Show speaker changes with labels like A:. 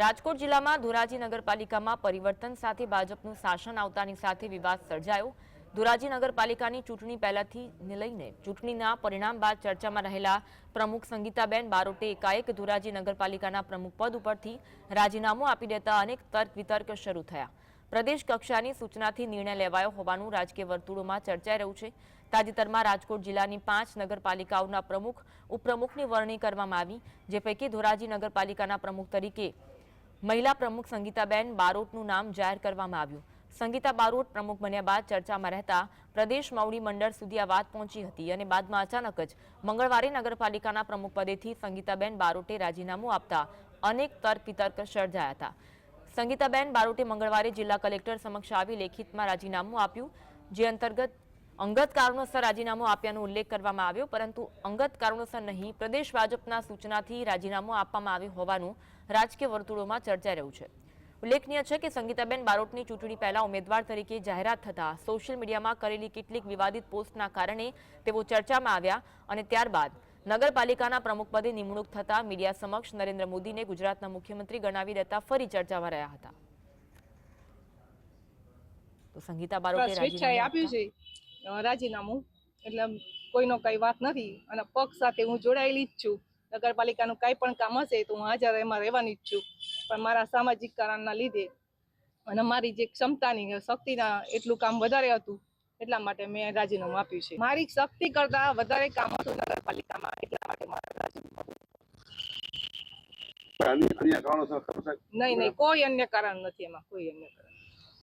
A: રાજકોટ જિલ્લામાં ધોરાજી નગરપાલિકામાં પરિવર્તન સાથે ભાજપનું શાસન આવતાની સાથે વિવાદ સર્જાયો। ધોરાજી નગરપાલિકાની ચૂંટણી પહેલાથી લઈને ચૂંટણીના પરિણામ બાદ ચર્ચામાં રહેલા પ્રમુખ સંગીતાબેન બારોટે એકાએક ધોરાજી નગરપાલિકાના પ્રમુખ પદ ઉપરથી રાજીનામું આપી દેતા અનેક તર્ક વિતર્ક શરૂ થયા। પ્રદેશ કક્ષાની સૂચનાથી નિર્ણય લેવાયો હોવાનું રાજકીય વર્તુળોમાં ચર્ચાઈ રહ્યું છે। તાજેતરમાં રાજકોટ જિલ્લાની 5 નગરપાલિકાઓના પ્રમુખ ઉપપ્રમુખની વરણી કરવામાં આવી, જે પૈકી ધોરાજી નગરપાલિકાના પ્રમુખ તરીકે મહિલા પ્રમુખ સંગીતાબેન બારોટનું નામ જાહેર કરવામાં આવ્યું। સંગીતા બારોટ પ્રમુખ બન્યા બાદ ચર્ચામાં રહેતા પ્રદેશ મોવડી મંડળ સુધી આ વાત પહોંચી હતી અને બાદમાં અચાનક જ મંગળવારે નગરપાલિકાના પ્રમુખ પદેથી સંગીતાબેન બારોટે રાજીનામું આપતા અનેક તર્ક વિતર્ક સર્જાયા હતા। સંગીતાબેન બારોટે મંગળવારે જિલ્લા કલેક્ટર સમક્ષ આવી લેખિતમાં રાજીનામું આપ્યું, જે અંતર્ગત અંગત કારણોસર રાજીનામું આપ્યાનો ઉલ્લેખ કરવામાં આવ્યો, પરંતુ અંગત કારણોસર નહીં, પ્રદેશ ભાજપના સૂચનાથી રાજીનામું આપવામાં આવ્યું હોવાનું રાજકીય વર્તુળોમાં ચર્ચાઈ રહ્યું છે। ઉલ્લેખનીય છે કે સંગીતાબેન બારોટની ચૂંટણી પહેલા ઉમેદવાર તરીકે જાહેરાત થતા સોશિયલ મીડિયામાં કરેલી કેટલીક વિવાદિત પોસ્ટના કારણે તેઓ ચર્ચામાં આવ્યા અને ત્યારબાદ નગરપાલિકાના પ્રમુખ પદે નિમણૂક થતા મીડિયા સમક્ષ નરેન્દ્ર મોદીને ગુજરાતના મુખ્યમંત્રી ગણાવી દેતા ફરી ચર્ચામાં રહ્યા હતા। તો સંગીતા બારોટે
B: રાજીનામું એટલે કોઈનો કઈ વાત નથી અને પક્ષ સાથે હું જોડાયેલી જ છું। નગરપાલિકાનું કઈ પણ કામ હશે તો હું હાજર એમાં રહેવાની જ છું, પણ મારા સામાજિક કારણના લીધે અને મારી જે ક્ષમતાની શક્તિના એટલું કામ વધારે હતું એટલા માટે મેં રાજીનામું આપ્યું છે। મારી શક્તિ કરતા વધારે કામ હતું નગરપાલિકામાં, એટલા માટે મારે રાજીનામું આપ્યું। નહીં, કોઈ અન્ય કારણ નથી, એમાં કોઈ અન્ય કારણ